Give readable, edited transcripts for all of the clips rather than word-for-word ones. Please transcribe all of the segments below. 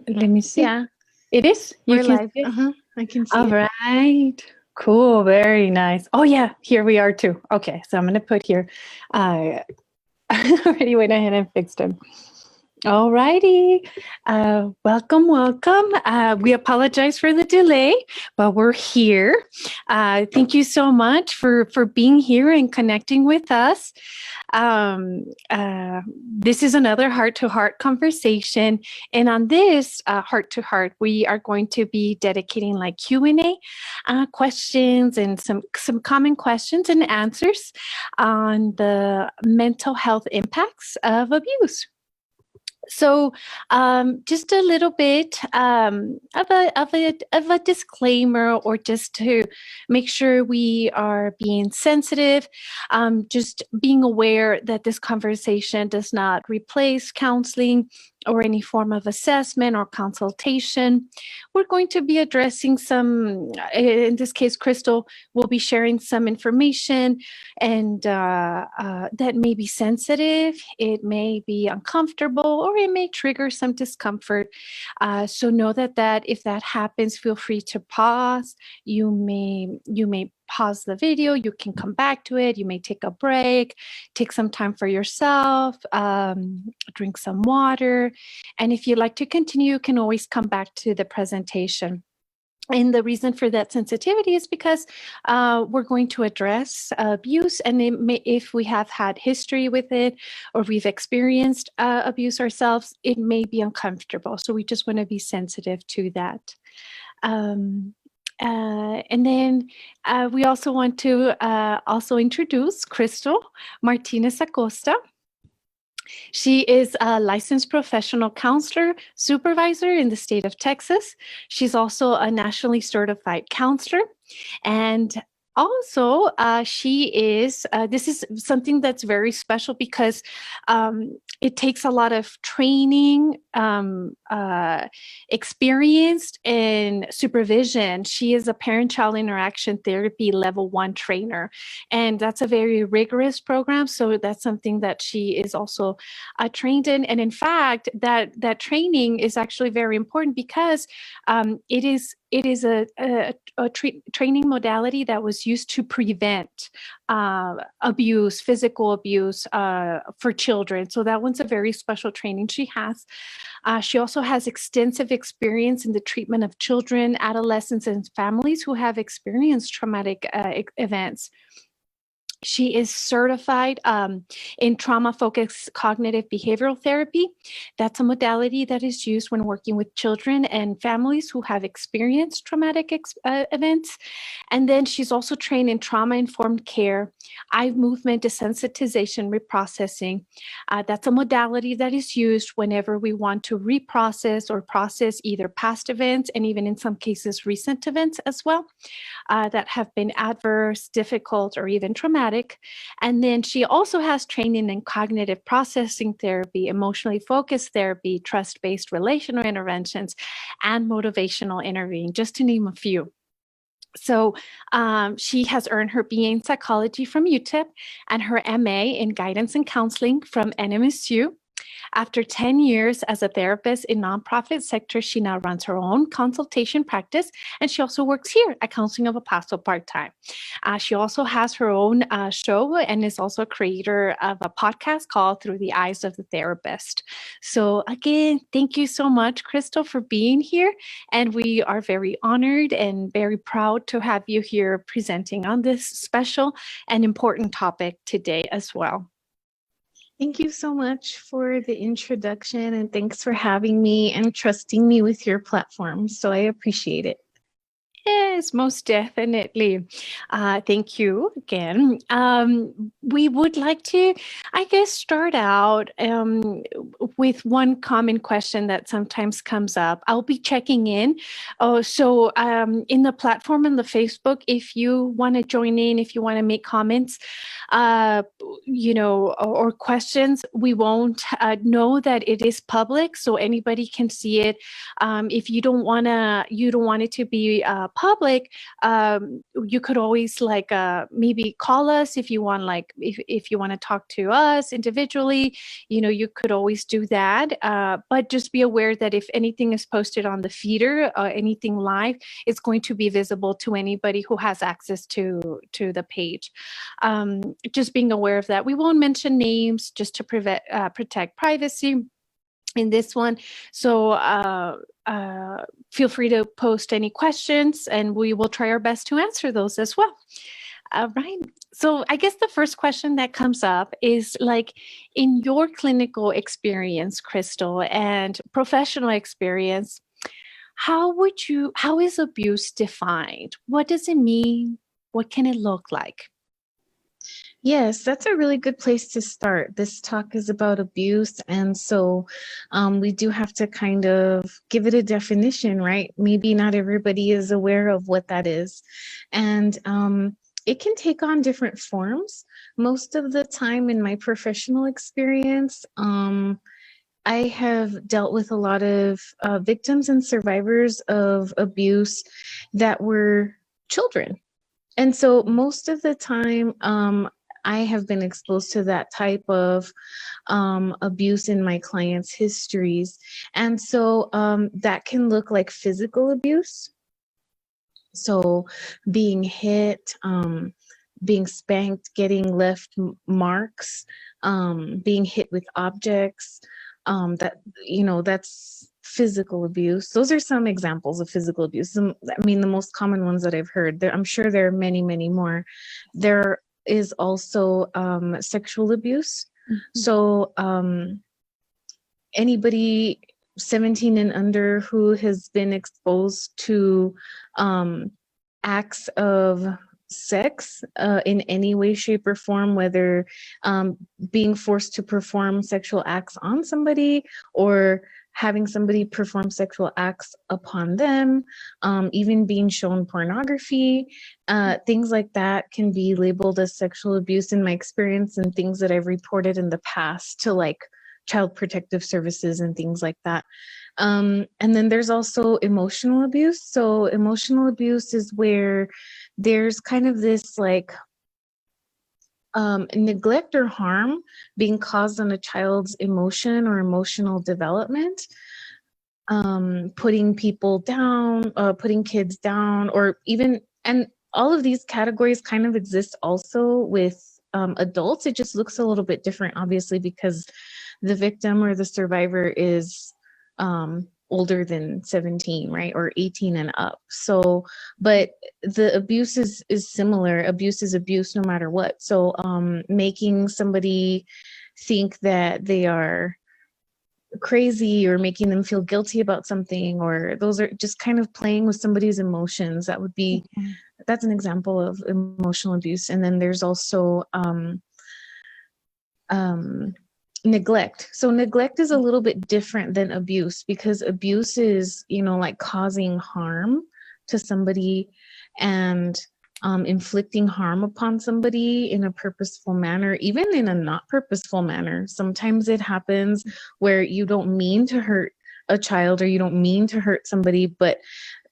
Let me see. Yeah, It is? You we're can live. see it? I can see All it. right. Cool. Very nice. Oh, yeah. Here we are too. Okay. So I'm going to put here. I already went ahead and fixed them. All righty. Welcome, welcome. We apologize for the delay, but we're here. Thank you so much for being here and connecting with us. This is another heart-to-heart conversation. And on this heart-to-heart, we are going to be dedicating like Q&A questions and some common questions and answers on the mental health impacts of abuse. So, just a little bit of a disclaimer, or just to make sure we are being sensitive. Just being aware that this conversation does not replace counseling or any form of assessment or consultation. We're going to be addressing some, in this case, Cristal will be sharing some information and that may be sensitive, it may be uncomfortable, or it may trigger some discomfort. So know that if that happens, feel free to pause. You may pause the video, you can come back to it, you may take a break, take some time for yourself, drink some water. And if you'd like to continue, you can always come back to the presentation. And the reason for that sensitivity is because we're going to address abuse, and if we have had history with it or we've experienced abuse ourselves, it may be uncomfortable. So we just want to be sensitive to that. And then we also want to also introduce Cristal Martinez Acosta. She is a licensed professional counselor supervisor in the state of Texas. She's also a nationally certified counselor. And also, she is, this is something that's very special because it takes a lot of training, experienced in supervision. She is a parent-child interaction therapy level 1 trainer, and that's a very rigorous program. So that's something that she is also trained in. And in fact, that training is actually very important because it is a training modality that was used to prevent abuse, physical abuse for children. So that one's a very special training she has. She also has extensive experience in the treatment of children, adolescents, and families who have experienced traumatic events. She is certified in trauma-focused cognitive behavioral therapy. That's a modality that is used when working with children and families who have experienced traumatic events. And then she's also trained in trauma-informed care, eye movement desensitization reprocessing. That's a modality that is used whenever we want to reprocess or process either past events, and even in some cases recent events as well, that have been adverse, difficult, or even traumatic. And then she also has training in cognitive processing therapy, emotionally focused therapy, trust-based relational interventions, and motivational interviewing, just to name a few. So she has earned her BA in psychology from UTEP and her MA in guidance and counseling from NMSU. After 10 years as a therapist in nonprofit sector, she now runs her own consultation practice, and she also works here at Counseling of Paso part-time. She also has her own show and is also a creator of a podcast called Through the Eyes of the Therapist. So again, thank you so much, Cristal, for being here. And we are very honored and very proud to have you here presenting on this special and important topic today as well. Thank you so much for the introduction, and thanks for having me and trusting me with your platform. So I appreciate it. Yes, most definitely. Thank you again. We would like to, I guess, start out with one common question that sometimes comes up. I'll be checking in. So in the platform and the Facebook, if you want to join in, if you want to make comments, or questions, we won't know that it is public, so anybody can see it. If you don't want it to be public, public, you could always like maybe call us if you want, like if you want to talk to us individually, you could always do that. But just be aware that if anything is posted on the feeder, anything live, it's going to be visible to anybody who has access to the page. Just being aware of that. We won't mention names just to protect privacy in this one. So feel free to post any questions and we will try our best to answer those as well. All right. So I guess the first question that comes up is, like, in your clinical experience, Cristal, and professional experience, how is abuse defined? What does it mean? What can it look like? Yes, that's a really good place to start. This talk is about abuse, and so we do have to kind of give it a definition, right? Maybe not everybody is aware of what that is. And it can take on different forms. Most of the time in my professional experience, I have dealt with a lot of victims and survivors of abuse that were children. And so most of the time, I have been exposed to that type of abuse in my clients' histories. And so that can look like physical abuse. So being hit, being spanked, getting left marks, being hit with objects, that's physical abuse. Those are some examples of physical abuse. The most common ones that I've heard. I'm sure there are many, many more. There is also sexual abuse. Mm-hmm. So anybody 17 and under who has been exposed to acts of sex in any way, shape, or form, whether being forced to perform sexual acts on somebody or having somebody perform sexual acts upon them, even being shown pornography, things like that can be labeled as sexual abuse in my experience, and things that I've reported in the past to like Child Protective Services and things like that. And then there's also emotional abuse. So emotional abuse is where there's kind of this like neglect or harm being caused on a child's emotion or emotional development, putting people down, putting kids down, or even, and all of these categories kind of exist also with adults. It just looks a little bit different, obviously, because the victim or the survivor is older than 17, right? Or 18 and up. So, but the abuse is similar. Abuse is abuse no matter what. So making somebody think that they are crazy or making them feel guilty about something, or those are just kind of playing with somebody's emotions. That would be, that's an example of emotional abuse. And then there's also neglect. So neglect is a little bit different than abuse, because abuse is, like causing harm to somebody and inflicting harm upon somebody in a purposeful manner, even in a not purposeful manner. Sometimes it happens where you don't mean to hurt a child or you don't mean to hurt somebody, but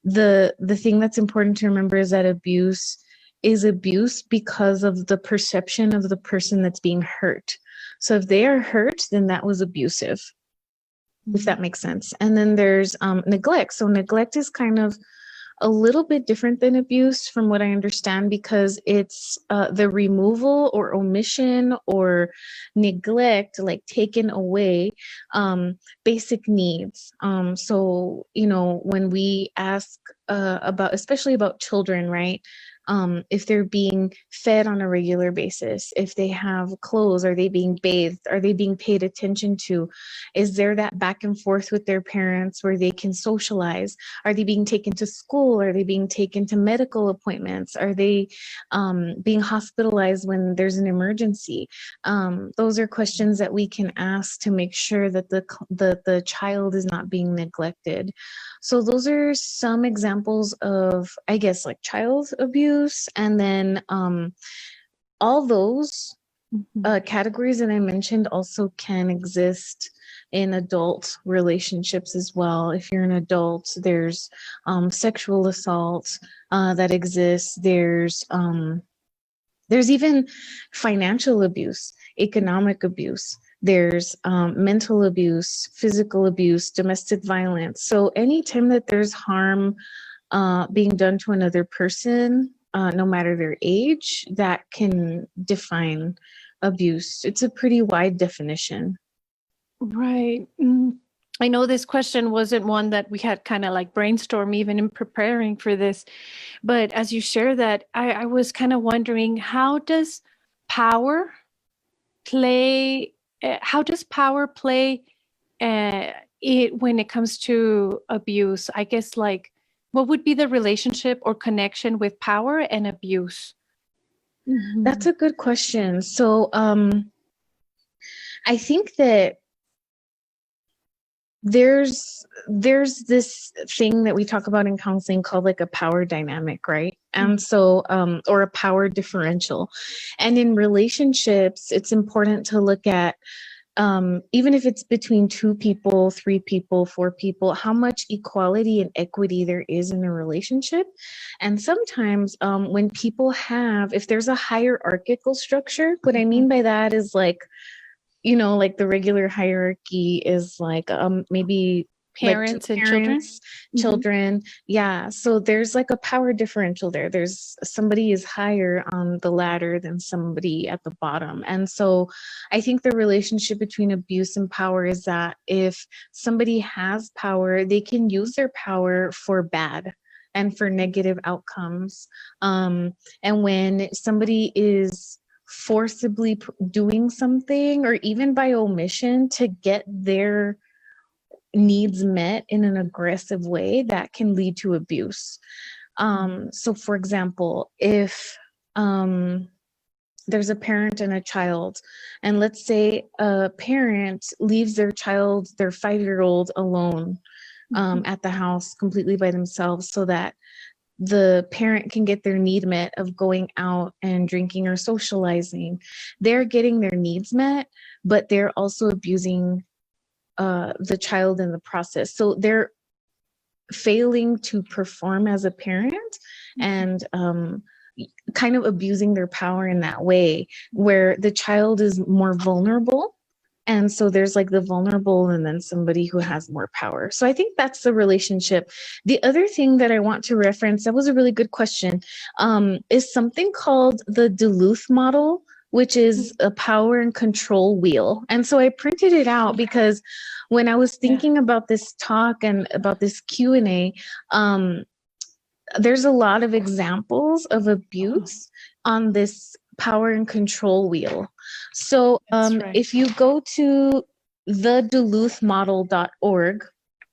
the thing that's important to remember is that abuse is abuse because of the perception of the person that's being hurt. So if they are hurt, then that was abusive, if that makes sense. And then there's neglect. So neglect is kind of a little bit different than abuse from what I understand, because it's the removal or omission or neglect, like taken away basic needs. So, when we ask about, especially about children, right? If they're being fed on a regular basis, if they have clothes, are they being bathed? Are they being paid attention to? Is there that back and forth with their parents where they can socialize? Are they being taken to school? Are they being taken to medical appointments? Are they being hospitalized when there's an emergency? Those are questions that we can ask to make sure that the child is not being neglected. So those are some examples of, I guess, like child abuse. And then all those categories that I mentioned also can exist in adult relationships as well. If you're an adult, there's sexual assault that exists. There's even financial abuse, economic abuse. There's mental abuse, physical abuse, domestic violence. So anytime that there's harm being done to another person, no matter their age, that can define abuse. It's a pretty wide definition. Right. I know this question wasn't one that we had kind of like brainstorm even in preparing for this, but as you share that, I was kind of wondering, power how does power play it when it comes to abuse? I guess, like, what would be the relationship or connection with power and abuse? That's a good question. So I think that there's this thing that we talk about in counseling called like a power dynamic, right? And so or a power differential. And in relationships, it's important to look at even if it's between 2 people, 3 people, 4 people, how much equality and equity there is in a relationship. And sometimes when people if there's a hierarchical structure, what I mean by that is like, you know, like the regular hierarchy is like maybe Parents like and children? children. Yeah. So there's like a power differential there. There's somebody is higher on the ladder than somebody at the bottom. And so I think the relationship between abuse and power is that if somebody has power, they can use their power for bad and for negative outcomes. And when somebody is forcibly doing something or even by omission to get their needs met in an aggressive way, that can lead to abuse. So for example, if there's a parent and a child, and let's say a parent leaves their child, their 5-year-old, alone at the house completely by themselves so that the parent can get their need met of going out and drinking or socializing. They're getting their needs met, but they're also abusing the child in the process. So they're failing to perform as a parent and kind of abusing their power in that way, where the child is more vulnerable. And so there's like the vulnerable and then somebody who has more power. So I think that's the relationship. The other thing that I want to reference, that was a really good question, is something called the Duluth model, which is a power and control wheel. And so I printed it out because when I was thinking about this talk and about this Q&A, there's a lot of examples of abuse on this power and control wheel. So if you go to theduluthmodel.org,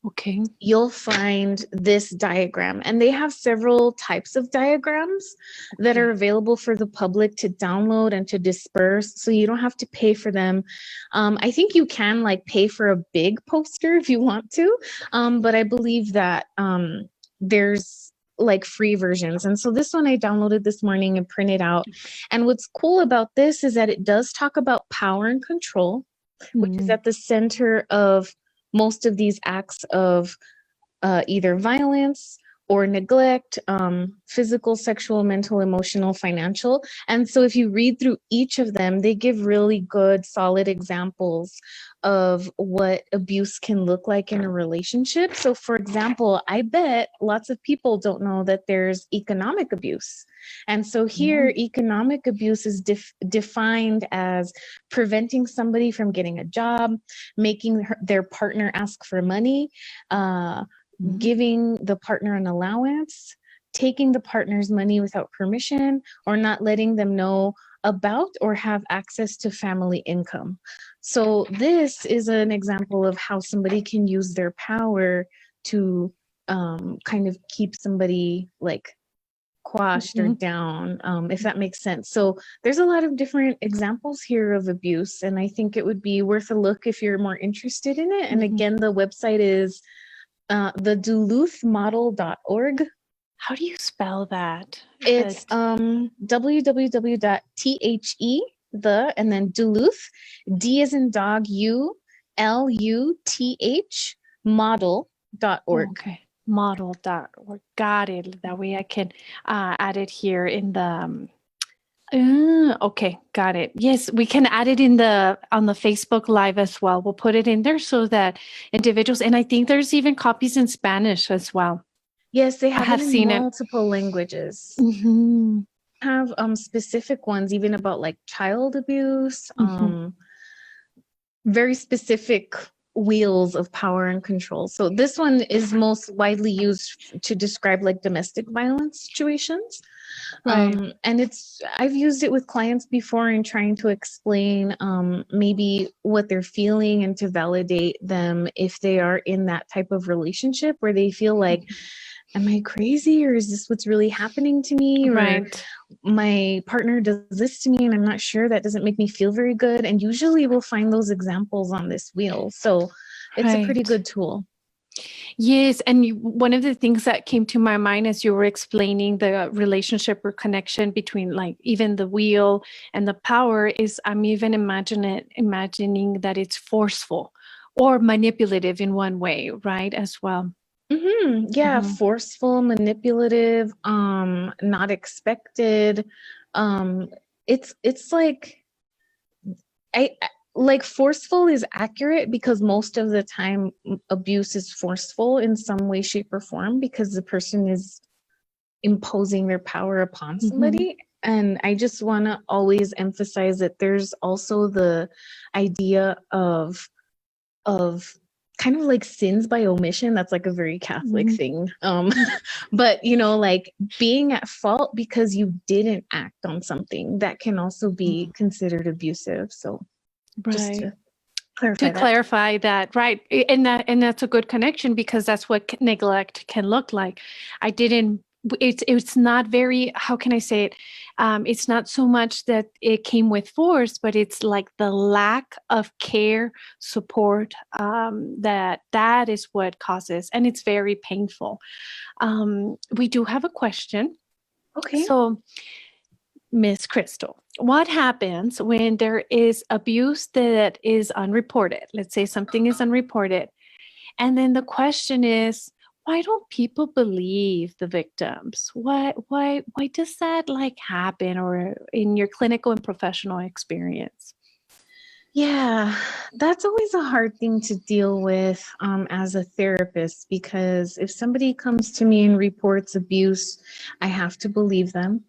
Okay. you'll find this diagram, and they have several types of diagrams that are available for the public to download and to disperse, so you don't have to pay for them. I think you can like pay for a big poster if you want to, but I believe that there's like free versions. And so this one I downloaded this morning and printed out. And what's cool about this is that it does talk about power and control, which is at the center of most of these acts of either violence or neglect, physical, sexual, mental, emotional, financial. And so if you read through each of them, they give really good, solid examples of what abuse can look like in a relationship. So for example, I bet lots of people don't know that there's economic abuse. And so here, economic abuse is defined as preventing somebody from getting a job, making their partner ask for money, giving the partner an allowance, taking the partner's money without permission, or not letting them know about or have access to family income. So this is an example of how somebody can use their power to kind of keep somebody like quashed or down, if that makes sense. So there's a lot of different examples here of abuse, and I think it would be worth a look if you're more interested in it. And again, the website is theduluthmodel.org. How do you spell that? It's www.the and then Duluth, D as in dog, U, LUTH model.org. Okay. Model.org. Got it. That way I can add it here in the okay, got it. Yes, we can add it in the on the Facebook Live as well. We'll put it in there so that individuals, and I think there's even copies in Spanish as well. Yes, they I have have it in seen it. multiple languages. Mhm. Have specific ones even about like child abuse, Mhm. very specific wheels of power and control. So this one is most widely used to describe like domestic violence situations. Right. And I've used it with clients before in trying to explain maybe what they're feeling and to validate them if they are in that type of relationship where they feel like, am I crazy, or is this what's really happening to me? Or Right. my partner does this to me and I'm not sure, that doesn't make me feel very good. And usually we'll find those examples on this wheel. So it's a pretty Right. good tool. Yes, and one of the things that came to my mind as you were explaining the relationship or connection between like even the wheel and the power is I'm even imagining that it's forceful or manipulative in one way, right? As well. Yeah, Mhm. forceful, manipulative, not expected. Um, it's like like forceful is accurate because most of the time abuse is forceful in some way, shape, or form because the person is imposing their power upon Mhm. somebody. And I just want to always emphasize that there's also the idea of kind of like sins by omission. That's like a very Catholic Mhm. thing. But you know, like being at fault because you didn't act on something, that can also be considered abusive. So just Right. to clarify To that. clarify that, right. And that's a good connection because that's what neglect can look like. I didn't it's not very, how can I say it? It's not so much that it came with force, but it's like the lack of care, support, that is what causes, and it's very painful. We do have a question. Okay. So, Miss Cristal, what happens when there is abuse that is unreported? Let's say something is unreported. And then the question is, why don't people believe the victims? Why does that like happen, or in your clinical and professional experience? Yeah, that's always a hard thing to deal with as a therapist, because if somebody comes to me and reports abuse, I have to believe them.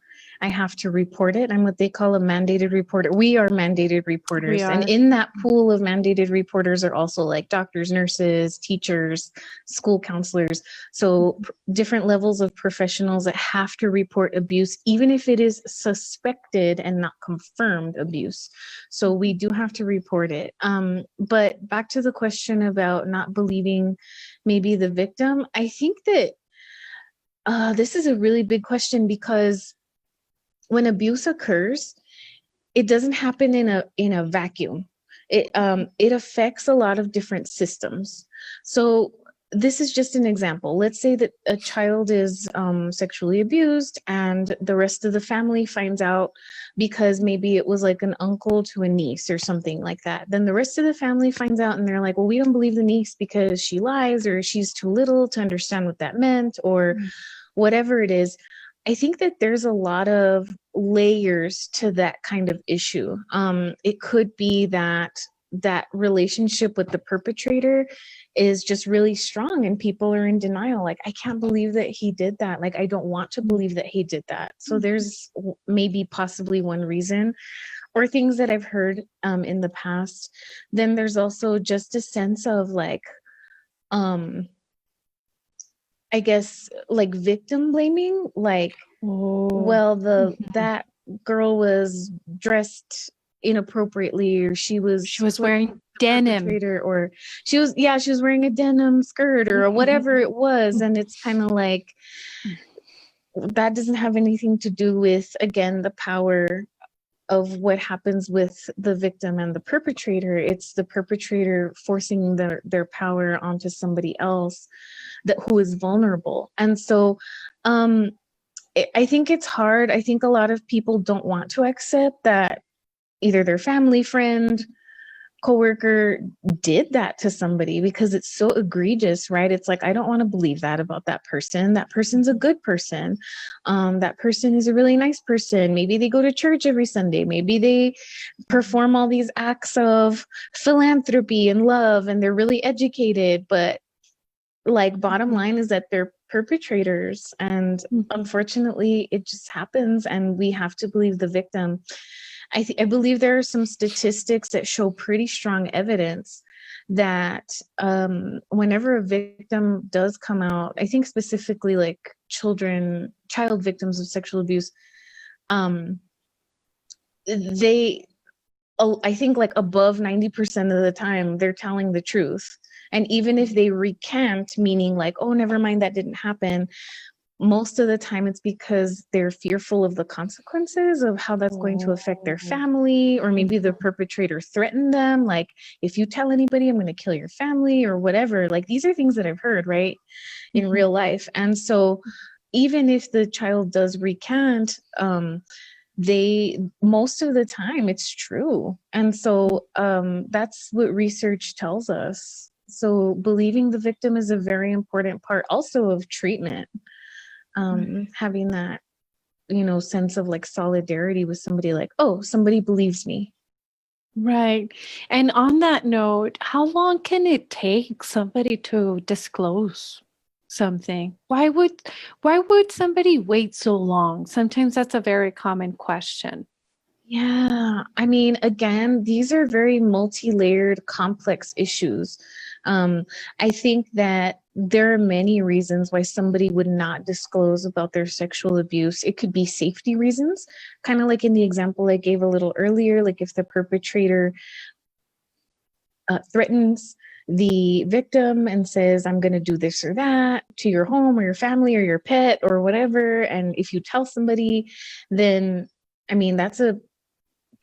I have to report it. I'm what they call a mandated reporter. We are mandated We reporters. And are. in that pool of mandated reporters are also like doctors, nurses, teachers, school counselors. So different levels of professionals that have to report abuse, even if it is suspected and not confirmed abuse. So we do have to report it. But back to the question about not believing maybe the victim, I think that this is a really big question, because when abuse occurs, it doesn't happen in a vacuum. It affects a lot of different systems. So this is just an example. Let's say that a child is sexually abused and the rest of the family finds out because maybe it was like an uncle to a niece or something like that. Then the rest of the family finds out and they're like, well, we don't believe the niece because she lies, or she's too little to understand what that meant, or whatever it is. I think that there's a lot of layers to that kind of issue. It could be that that relationship with the perpetrator is just really strong and people are in denial. Like, I can't believe that he did that. Like, I don't want to believe that he did that. So there's maybe possibly one reason, or things that I've heard in the past. Then there's also just a sense of like, um, I guess like victim blaming, like, Oh. well, that girl was dressed inappropriately, or she She was was flirting wearing with the denim. perpetrator, or she was wearing a denim skirt or whatever it was. And it's kind of like, that doesn't have anything to do with, again, the power of what happens with the victim and the perpetrator. It's the perpetrator forcing their power onto somebody else that who is vulnerable. And so I think it's hard. I think a lot of people don't want to accept that either their family friend coworker did that to somebody, because it's so egregious, right? It's like, I don't want to believe that about that person. That person's a good person. That person is a really nice person. Maybe they go to church every Sunday. Maybe they perform all these acts of philanthropy and love, and they're really educated. But like, bottom line is that they're perpetrators. And unfortunately, it just happens, and we have to believe the victim. I believe there are some statistics that show pretty strong evidence that whenever a victim does come out, I think specifically like child victims of sexual abuse, they, I think like above 90% of the time, they're telling the truth. And even if they recant, meaning like, oh, never mind, that didn't happen, most of the time it's because they're fearful of the consequences of how that's going to affect their family, or maybe the perpetrator threatened them, like, if you tell anybody, I'm going to kill your family, or whatever. Like, these are things that I've heard, right, in real life. And so even if the child does recant, they, most of the time it's true. And so that's what research tells us. So believing the victim is a very important part also of treatment. Having that, sense of like solidarity with somebody, like, oh, somebody believes me. Right. And on that note, how long can it take somebody to disclose something? Why would somebody wait so long? Sometimes that's a very common question. Yeah, I mean, again, these are very multi-layered, complex issues. I think that there are many reasons why somebody would not disclose about their sexual abuse. It could be safety reasons, kind of like in the example I gave a little earlier, like if the perpetrator threatens the victim and says, I'm going to do this or that to your home or your family or your pet or whatever. And if you tell somebody, then, I mean, that's a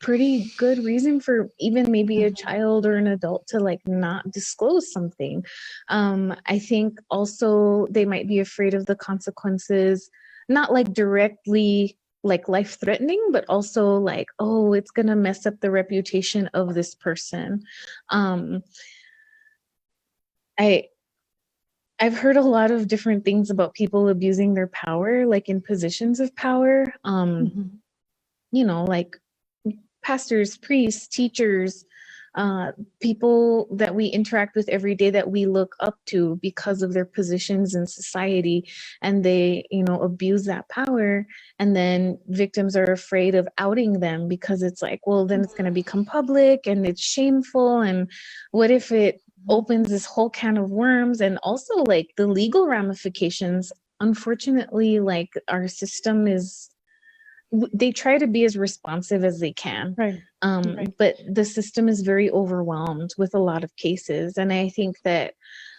pretty good reason for even maybe a child or an adult to like not disclose something. I think also they might be afraid of the consequences, not like directly like life threatening, but also like, oh, it's gonna mess up the reputation of this person. I've heard a lot of different things about people abusing their power, like in positions of power. Like pastors, priests, teachers, people that we interact with every day that we look up to because of their positions in society, and they, abuse that power. And then victims are afraid of outing them because it's like, well, then it's going to become public and it's shameful. And what if it opens this whole can of worms? And also like the legal ramifications. Unfortunately, like our system is, they try to be as responsive as they can. Right. But the system is very overwhelmed with a lot of cases. And I think that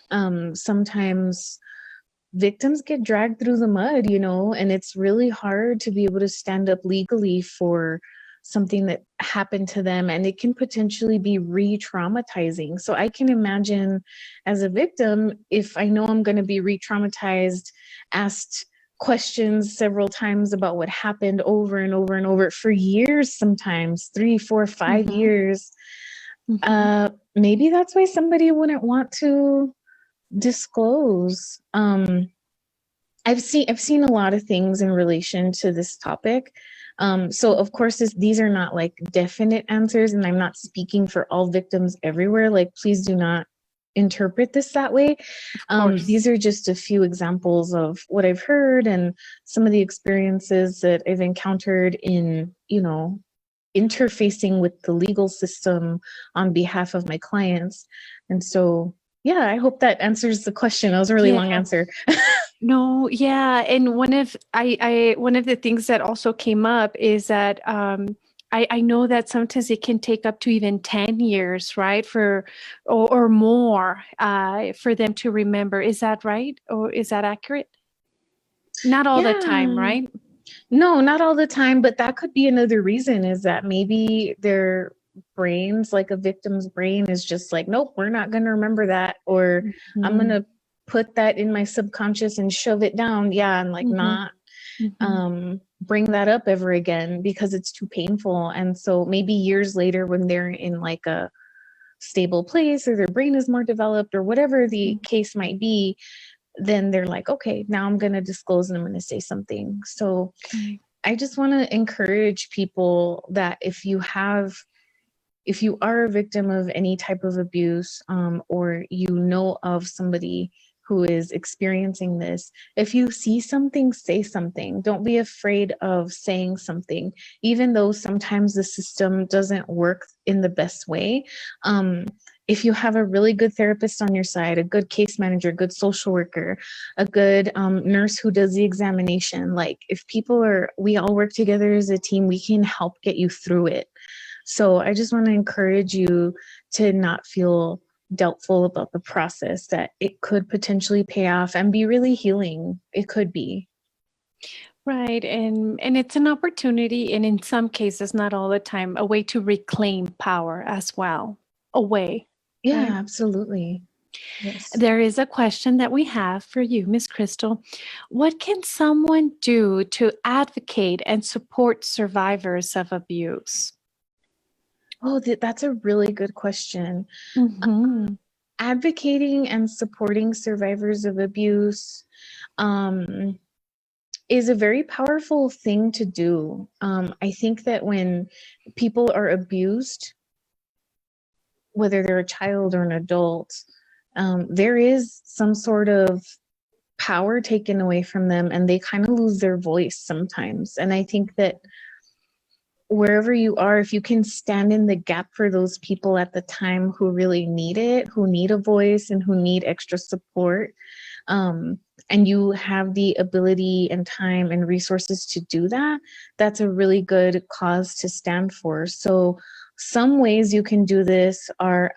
sometimes victims get dragged through the mud, and it's really hard to be able to stand up legally for something that happened to them, and it can potentially be re-traumatizing. So I can imagine as a victim, if I know I'm going to be re-traumatized, asked questions several times about what happened over and over and over for years, sometimes 3, 4, 5 years. Maybe that's why somebody wouldn't want to disclose. I've seen a lot of things in relation to this topic. So of course, these are not like definite answers, and I'm not speaking for all victims everywhere. Like, please do not interpret this that way. These are just a few examples of what I've heard and some of the experiences that I've encountered in, interfacing with the legal system on behalf of my clients. And so, yeah, I hope that answers the question. That was a really long answer. No, yeah. And one of the things that also came up is that I know that sometimes it can take up to even 10 years, right? Or more for them to remember. Is that right? Or is that accurate? Not all the time, right? No, not all the time, but that could be another reason, is that maybe their brains, like a victim's brain, is just like, nope, we're not going to remember that, or I'm going to put that in my subconscious and shove it down. Yeah. And like not bring that up ever again because it's too painful. And so maybe years later, when they're in like a stable place, or their brain is more developed, or whatever the case might be, then they're like, okay, now I'm going to disclose and I'm going to say something. So Okay. I just want to encourage people that if you are a victim of any type of abuse, or you know of somebody who is experiencing this, if you see something, say something. Don't be afraid of saying something, even though sometimes the system doesn't work in the best way. If you have a really good therapist on your side, a good case manager, good social worker, a good nurse who does the examination, like if we all work together as a team, we can help get you through it. So I just want to encourage you to not feel doubtful about the process, that it could potentially pay off and be really healing. It could be. Right. And it's an opportunity, and in some cases, not all the time, a way to reclaim power as well. A way, Yeah, right? absolutely. Yes. There is a question that we have for you, Miss Cristal. What can someone do to advocate and support survivors of abuse? Oh, that's a really good question. Mm-hmm. Advocating and supporting survivors of abuse is a very powerful thing to do. I think that when people are abused, whether they're a child or an adult, there is some sort of power taken away from them, and they kind of lose their voice sometimes. And I think that wherever you are, if you can stand in the gap for those people at the time who really need it, who need a voice and who need extra support, and you have the ability and time and resources to do that, that's a really good cause to stand for. So some ways you can do this are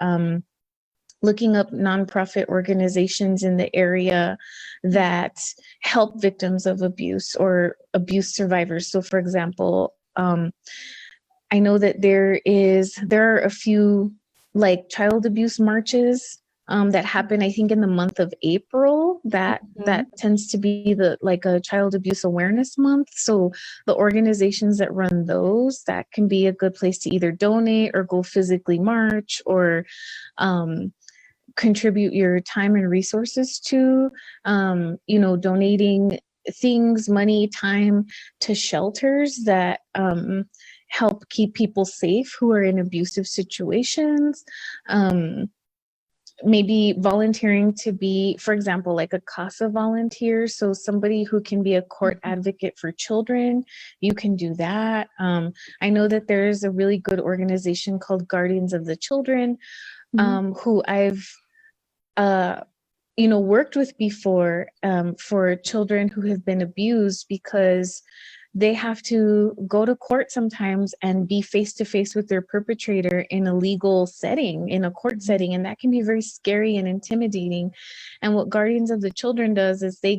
looking up nonprofit organizations in the area that help victims of abuse or abuse survivors. So for example, I know that there are a few like child abuse marches that happen, I think, in the month of April. That tends to be a child abuse awareness month. So the organizations that run those, that can be a good place to either donate or go physically march, or contribute your time and resources to, donating things, money, time to shelters that help keep people safe who are in abusive situations. Maybe volunteering to be, for example, like a CASA volunteer. So somebody who can be a court advocate for children, you can do that. I know that there's a really good organization called Guardians of the Children, who I've worked with before, for children who have been abused, because they have to go to court sometimes and be face to face with their perpetrator in a legal setting, in a court setting, and that can be very scary and intimidating. And what Guardians of the Children does is they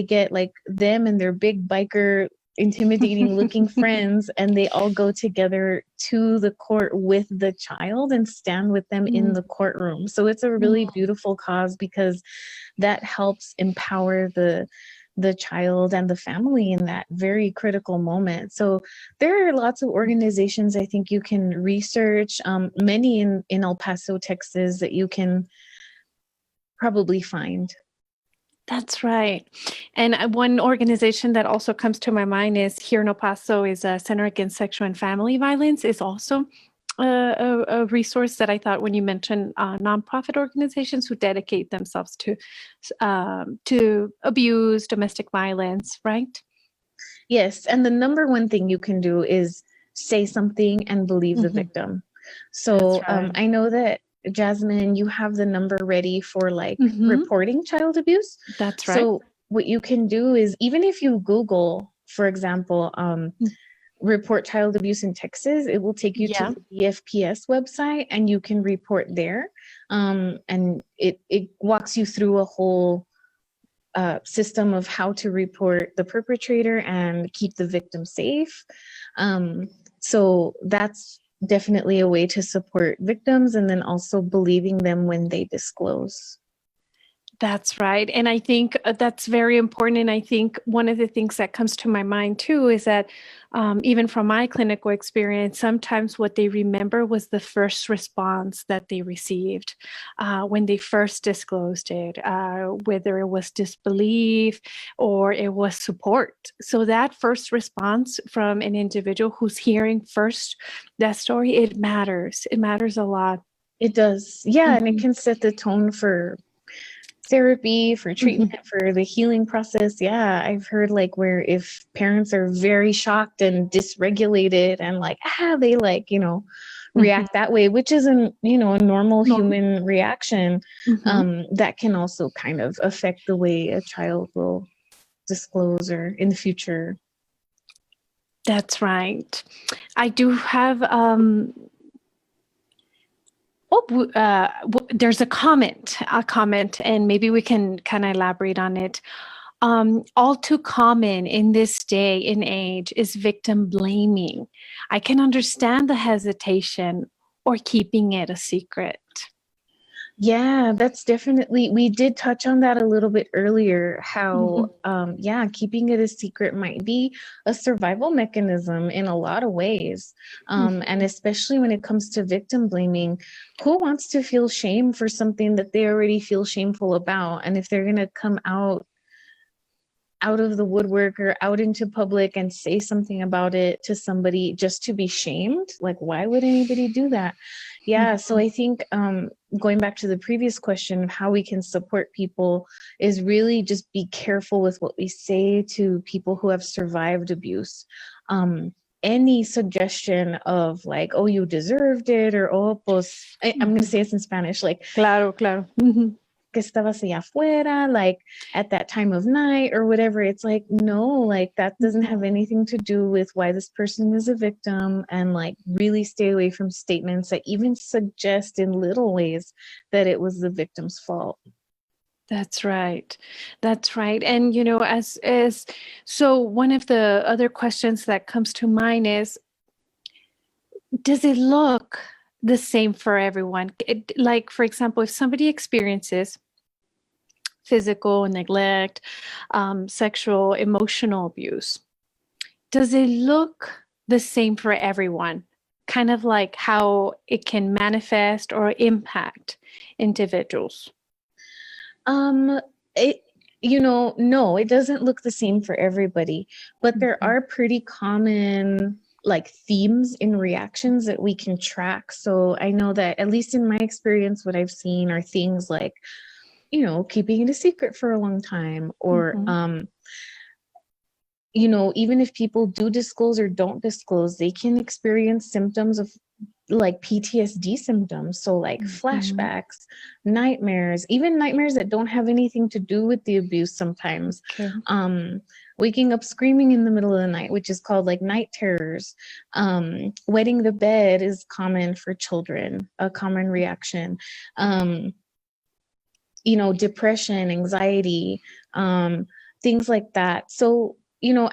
get like them and their big biker intimidating looking friends, and they all go together to the court with the child and stand with them in the courtroom. So it's a really beautiful cause, because that helps empower the child and the family in that very critical moment. So there are lots of organizations I think you can research, many in El Paso, Texas, that you can probably find. That's right. And one organization that also comes to my mind is here in El Paso is a Center Against Sexual and Family Violence, is also a resource that I thought when you mentioned nonprofit organizations who dedicate themselves to abuse, domestic violence, right? Yes, and the number one thing you can do is say something and believe the victim. So That's right. I know that, Jasmine, you have the number ready for like Mhm. reporting child abuse. That's right. So what you can do is, even if you Google, for example, report child abuse in Texas, it will take you to Yeah. the DFPS website, and you can report there. And it walks you through a whole system of how to report the perpetrator and keep the victim safe. So that's definitely a way to support victims, and then also believing them when they disclose. That's right. And I think that's very important. And I think one of the things that comes to my mind too is that even from my clinical experience, sometimes what they remember was the first response that they received when they first disclosed it, whether it was disbelief or it was support. So that first response from an individual who's hearing first that story, it matters. It matters a lot. It does. Yeah. And it Mhm. can set the tone for therapy, for treatment, for the healing process. Yeah, I've heard like where if parents are very shocked and dysregulated and like, they like, react that way, which isn't, a normal Normal. human reaction, Mhm. that can also kind of affect the way a child will disclose or in the future. That's right. I do have there's a comment, and maybe we can kind of elaborate on it. All too common in this day and age is victim blaming. I can understand the hesitation or keeping it a secret. Yeah, that's definitely, we did touch on that a little bit earlier, how, keeping it a secret might be a survival mechanism in a lot of ways. And especially when it comes to victim blaming, who wants to feel shame for something that they already feel shameful about? And if they're going to come out of the woodwork or out into public and say something about it to somebody just to be shamed, like why would anybody do that? Yeah, so I think going back to the previous question of how we can support people is really just be careful with what we say to people who have survived abuse. Any suggestion of like, oh, you deserved it, or oh, pues, I'm going to say this in Spanish, like, Claro, claro. que estabas allá afuera, like at that time of night or whatever. It's like, no, like that doesn't have anything to do with why this person is a victim, and like really stay away from statements that even suggest in little ways that it was the victim's fault. That's right. That's right. And as so one of the other questions that comes to mind is, does it look the same for everyone? Like, for example, if somebody experiences physical neglect, sexual, emotional abuse, does it look the same for everyone? Kind of like how it can manifest or impact individuals. It, no, it doesn't look the same for everybody, but there are pretty common like themes in reactions that we can track. So I know that at least in my experience, what I've seen are things like, keeping it a secret for a long time, or, even if people do disclose or don't disclose, they can experience symptoms of like PTSD symptoms. So like flashbacks, nightmares, even nightmares that don't have anything to do with the abuse sometimes. Okay. Waking up screaming in the middle of the night, which is called like night terrors. Wetting the bed is common for children, a common reaction. Depression, anxiety, things like that. So,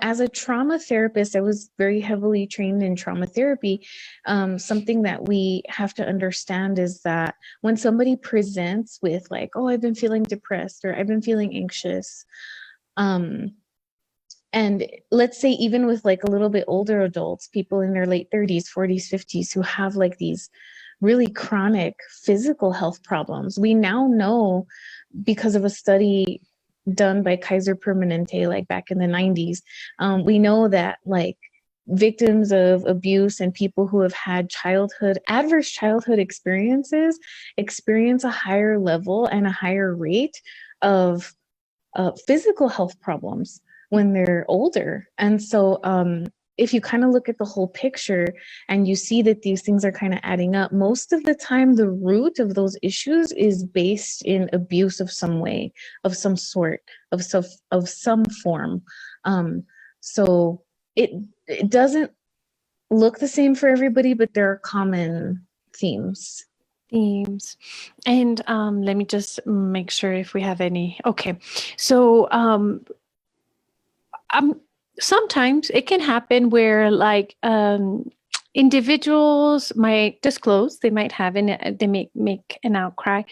as a trauma therapist, I was very heavily trained in trauma therapy. Something that we have to understand is that when somebody presents with like, oh, I've been feeling depressed or I've been feeling anxious, and let's say even with like a little bit older adults, people in their late 30s, 40s, 50s who have like these really chronic physical health problems, we now know because of a study done by Kaiser Permanente, like back in the 90s, we know that like victims of abuse and people who have had adverse childhood experiences experience a higher level and a higher rate of physical health problems when they're older. And so if you kind of look at the whole picture and you see that these things are kind of adding up, most of the time the root of those issues is based in abuse of some way, of some sort, of some form. So it doesn't look the same for everybody, but there are common themes. And let me just make sure if we have any. Okay. So sometimes it can happen where like individuals might disclose, they might have they make an outcry,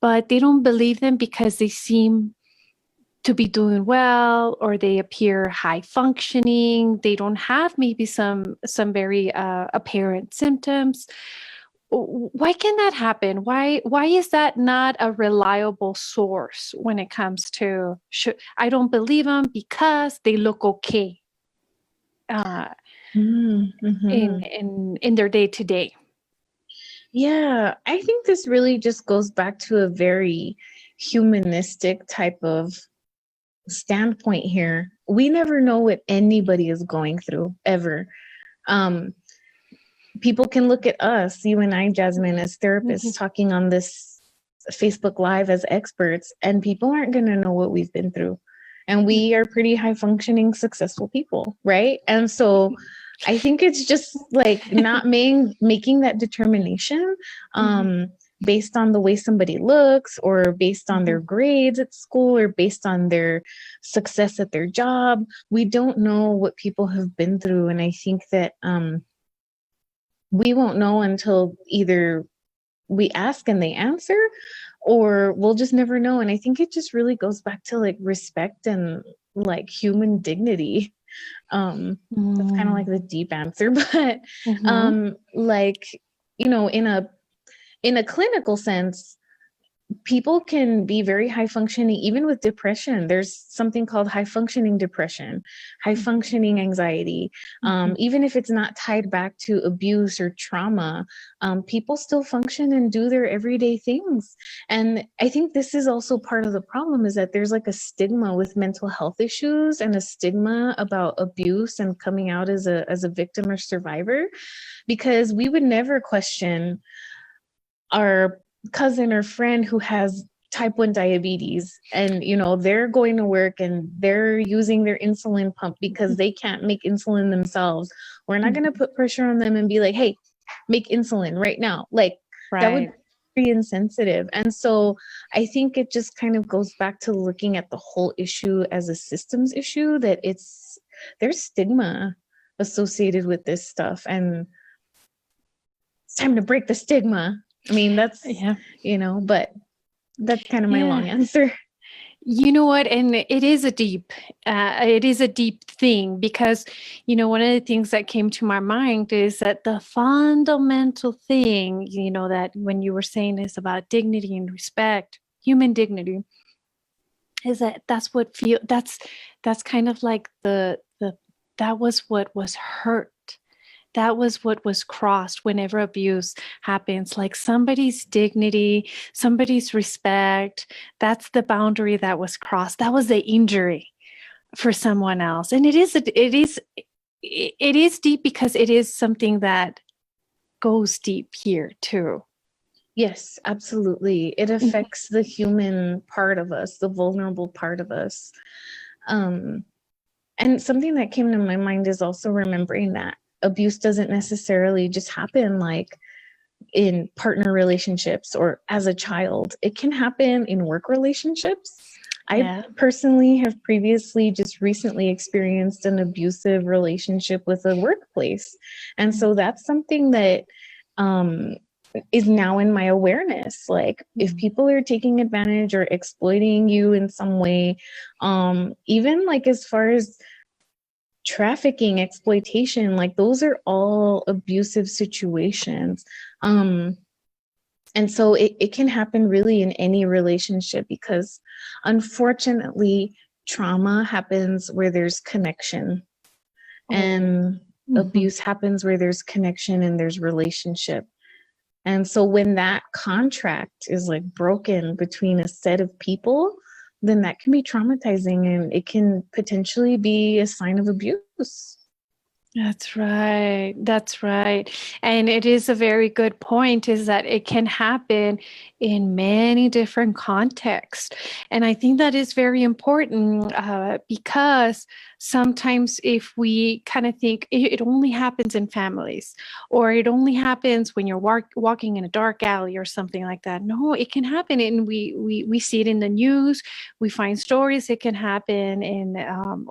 but they don't believe them because they seem to be doing well, or they appear high functioning. They don't have maybe some very apparent symptoms. Why can that happen? Why is that not a reliable source when it comes to I don't believe them because they look okay in their day to day? Yeah, I think this really just goes back to a very humanistic type of standpoint here. We never know what anybody is going through ever. People can look at us, you and I, Jasmine, as therapists, talking on this Facebook Live as experts, and people aren't going to know what we've been through. And we are pretty high functioning, successful people, right? And so I think it's just like not making that determination based on the way somebody looks, or based on their grades at school, or based on their success at their job. We don't know what people have been through. And I think that we won't know until either we ask and they answer, or we'll just never know. And I think it just really goes back to like respect and like human dignity. That's kind of like the deep answer, but like, you know, in a clinical sense, people can be very high functioning, even with depression. There's something called high functioning depression, high functioning anxiety. Even if it's not tied back to abuse or trauma, people still function and do their everyday things. And I think this is also part of the problem, is that there's like a stigma with mental health issues, and a stigma about abuse and coming out as a victim or survivor, because we would never question our cousin or friend who has type 1 diabetes, and you know, they're going to work and they're using their insulin pump because they can't make insulin themselves. We're not going to put pressure on them and be like, hey, make insulin right now. Like that would be very insensitive. And so I think it just kind of goes back to looking at the whole issue as a systems issue, that there's stigma associated with this stuff, and it's time to break the stigma. I mean, that's, you know, but that's kind of my long answer. You know what? And it is a deep thing, because, you know, one of the things that came to my mind is that the fundamental thing, you know, that when you were saying is about dignity and respect, human dignity, is that's kind of like that was what was hurt. That was what was crossed whenever abuse happens, like somebody's dignity, somebody's respect. That's the boundary that was crossed. That was the injury for someone else. And it is deep, because it is something that goes deep here too. Yes, absolutely. It affects the human part of us, the vulnerable part of us. And something that came to my mind is also remembering that abuse doesn't necessarily just happen like in partner relationships or as a child. It can happen in work relationships. I personally have previously just recently experienced an abusive relationship with a workplace. And so that's something that is now in my awareness. Like if people are taking advantage or exploiting you in some way, even like as far as trafficking, exploitation, like those are all abusive situations. And so it can happen really in any relationship, because unfortunately trauma happens where there's connection, and abuse happens where there's connection and there's relationship. And so when that contract is like broken between a set of people, then that can be traumatizing, and it can potentially be a sign of abuse. That's right. That's right. And it is a very good point, is that it can happen in many different contexts. And I think that is very important, because sometimes if we kind of think it only happens in families, or it only happens when you're walking in a dark alley or something like that. No, it can happen. And we see it in the news. We find stories. It can happen in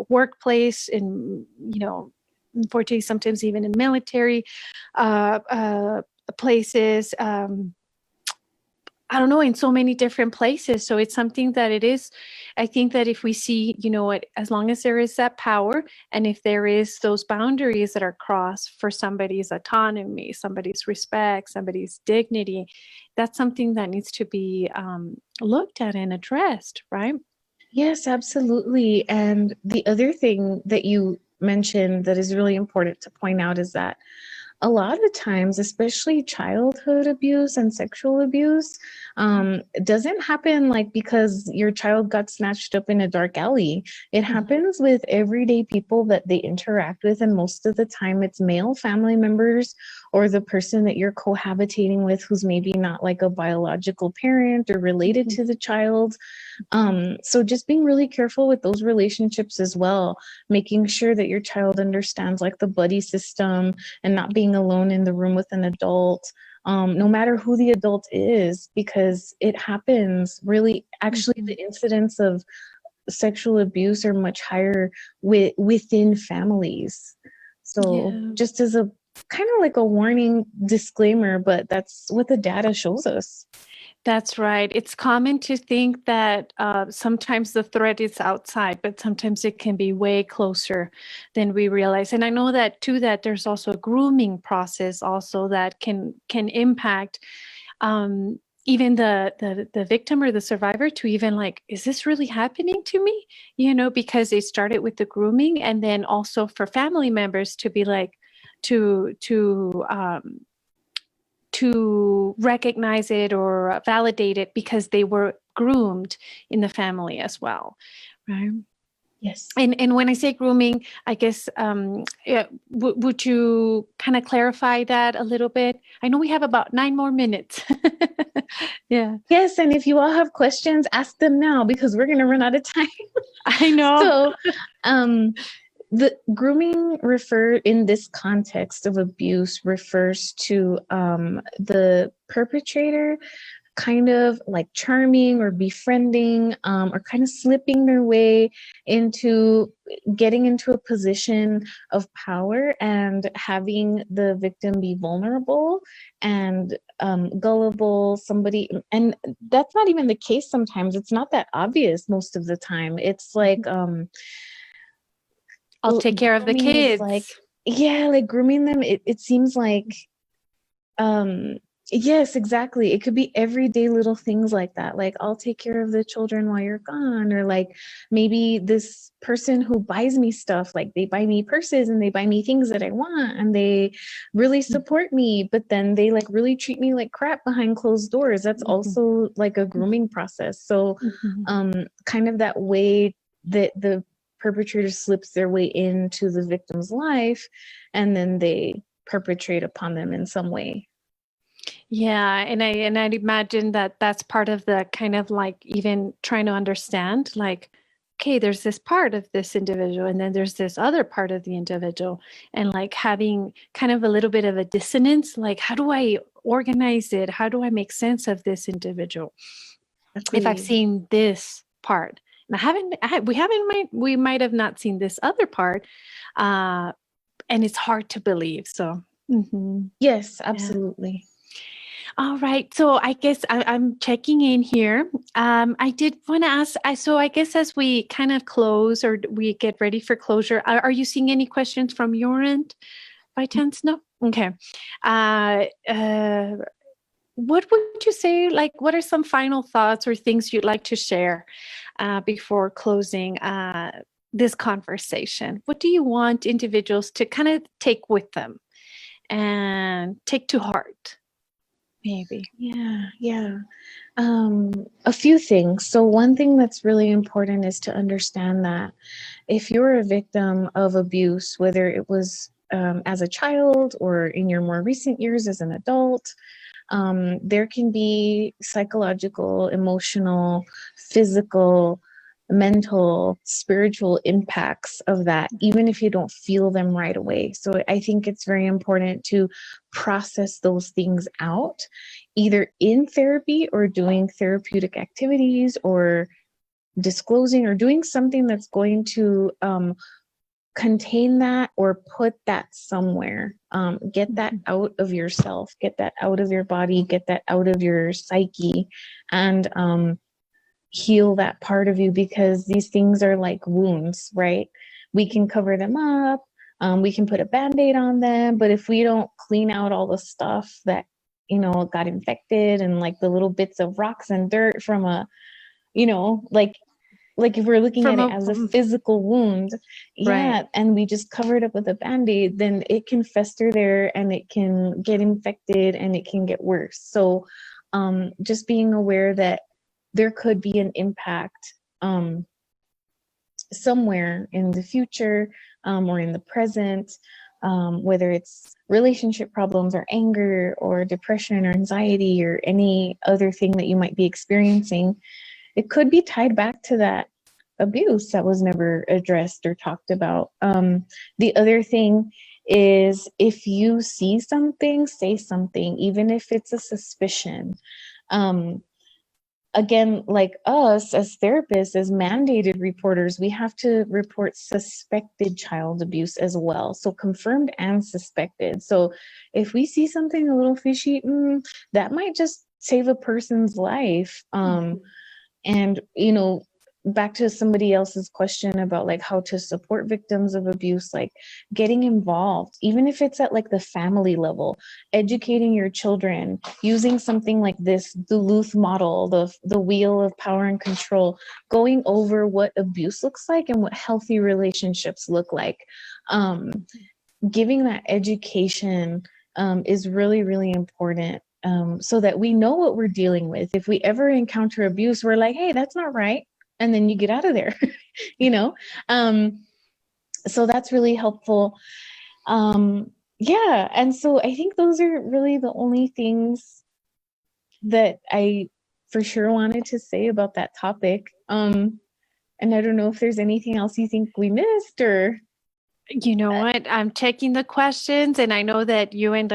workplace, in, you know, unfortunately, sometimes even in military places. I don't know, in so many different places. So it's something that it is, I think that if we see, what, as long as there is that power, and if there is those boundaries that are crossed for somebody's autonomy, somebody's respect, somebody's dignity, that's something that needs to be looked at and addressed, right? Yes, absolutely. And the other thing that you mentioned that is really important to point out is that a lot of times, especially childhood abuse and sexual abuse, doesn't happen like because your child got snatched up in a dark alley. It happens with everyday people that they interact with, and most of the time it's male family members or the person that you're cohabitating with who's maybe not like a biological parent or related to the child. So just being really careful with those relationships as well, making sure that your child understands like the buddy system and not being alone in the room with an adult, no matter who the adult is, because it happens really. Actually, the incidence of sexual abuse are much higher within families. So just as a kind of like a warning disclaimer, but that's what the data shows us. That's right. It's common to think that sometimes the threat is outside, but sometimes it can be way closer than we realize. And I know that too, that there's also a grooming process also that can impact even the victim or the survivor to even like, is this really happening to me? Because they started with the grooming, and then also for family members to be like, to recognize it or validate it because they were groomed in the family as well, right? Yes. And when I say grooming, I guess, would you kind of clarify that a little bit? I know we have about 9 more minutes. Yeah. Yes, and if you all have questions, ask them now because we're going to run out of time. I know. So, the grooming in this context of abuse refers to the perpetrator kind of like charming or befriending, or kind of slipping their way into getting into a position of power and having the victim be vulnerable and gullible, and that's not even the case sometimes. It's not that obvious most of the time. It's like I'll take care of the kids. like grooming them, it seems like yes, exactly. It could be everyday little things like that, like I'll take care of the children while you're gone, or like maybe this person who buys me stuff, like they buy me purses and they buy me things that I want and they really support me, but then they like really treat me like crap behind closed doors. That's also like a grooming process. So kind of that way that the perpetrator slips their way into the victim's life and then they perpetrate upon them in some way. Yeah, and I'd imagine that that's part of the kind of like even trying to understand, like, okay, there's this part of this individual, and then there's this other part of the individual, and like having kind of a little bit of a dissonance, like how do I organize it? How do I make sense of this individual? If I've seen this part, and we might have not seen this other part, and it's hard to believe. So, yes, absolutely. Yeah. All right. So I guess I'm checking in here. I did want to ask, so I guess as we kind of close or we get ready for closure, are you seeing any questions from your end by chance? No? Okay. What would you say, like, what are some final thoughts or things you'd like to share before closing this conversation? What do you want individuals to kind of take with them and take to heart? Maybe. Yeah. A few things. So one thing that's really important is to understand that if you're a victim of abuse, whether it was as a child or in your more recent years as an adult, there can be psychological, emotional, physical, mental, spiritual impacts of that, even if you don't feel them right away. So I think it's very important to process those things out, either in therapy or doing therapeutic activities or disclosing or doing something that's going to contain that or put that somewhere. Get that out of yourself, get that out of your body, get that out of your psyche, and heal that part of you, because these things are like wounds, right? We can cover them up, we can put a band-aid on them, but if we don't clean out all the stuff that, you know, got infected, and like the little bits of rocks and dirt from a, you know, like if we're looking at From it a as a physical wound, right. yeah, and we just cover it up with a band-aid, then it can fester there and it can get infected and it can get worse. So just being aware that there could be an impact somewhere in the future, or in the present, whether it's relationship problems or anger or depression or anxiety or any other thing that you might be experiencing. It could be tied back to that abuse that was never addressed or talked about. The other thing is, if you see something, say something, even if it's a suspicion. Again, like us as therapists, as mandated reporters, we have to report suspected child abuse as well. So confirmed and suspected. So if we see something a little fishy, that might just save a person's life. And, you know, back to somebody else's question about like how to support victims of abuse, like getting involved, even if it's at like the family level, educating your children, using something like this Duluth model, the wheel of power and control, going over what abuse looks like and what healthy relationships look like. Giving that education is really, really important. So that we know what we're dealing with. If we ever encounter abuse, we're like, hey, that's not right. And then you get out of there, you know? So that's really helpful. Yeah. And so I think those are really the only things that I for sure wanted to say about that topic. And I don't know if there's anything else you think we missed or... You know what? I'm checking the questions, and I know that you and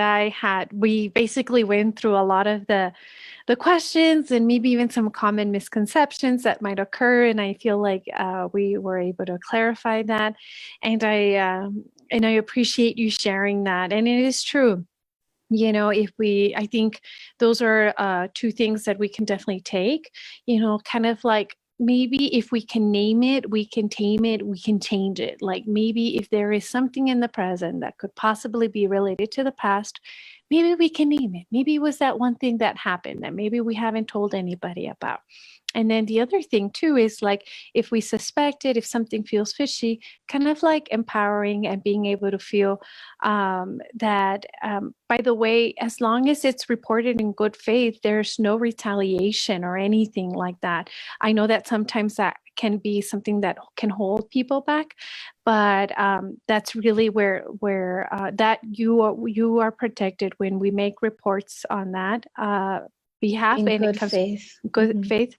we basically went through a lot of the questions and maybe even some common misconceptions that might occur. And I feel like we were able to clarify that. And I appreciate you sharing that. And it is true. You know, I think those are two things that we can definitely take, you know, kind of like, maybe if we can name it, we can tame it, we can change it. Like maybe if there is something in the present that could possibly be related to the past, maybe we can name it. Maybe it was that one thing that happened that maybe we haven't told anybody about. And then the other thing too is like, if we suspect it, if something feels fishy, kind of like empowering and being able to feel that, by the way, as long as it's reported in good faith, there's no retaliation or anything like that. I know that sometimes that can be something that can hold people back, but that's really where that you are protected when we make reports on that behalf, in and it good comes faith. good faith.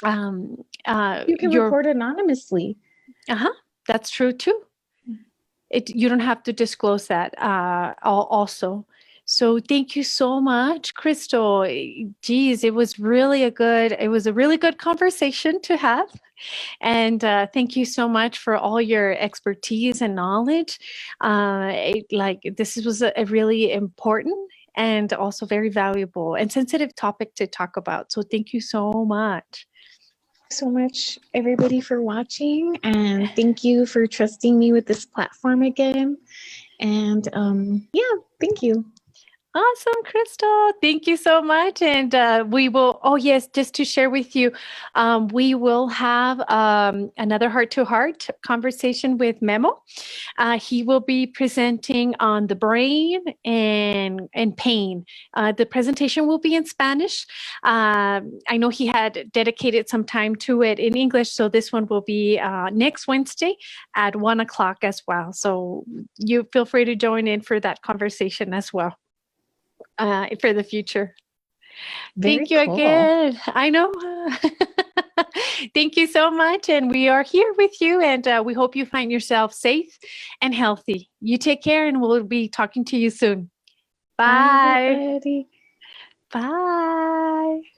You can Your report anonymously. That's true too. You don't have to disclose that also. So thank you so much, Cristal. Geez, it was a really good conversation to have. And thank you so much for all your expertise and knowledge. This was a really important and also very valuable and sensitive topic to talk about. So thank you so much. So much, everybody, for watching, and thank you for trusting me with this platform again. And yeah, thank you. Awesome, Cristal. Thank you so much. And we will, oh yes, just to share with you, we will have another heart-to-heart conversation with Memo. He will be presenting on the brain and pain. The presentation will be in Spanish. I know he had dedicated some time to it in English, so this one will be next Wednesday at 1:00 as well. So you feel free to join in for that conversation as well. For the future. Thank you again. I know. Thank you so much. And we are here with you. And we hope you find yourself safe and healthy. You take care, and we'll be talking to you soon. Bye. Bye, everybody. Bye.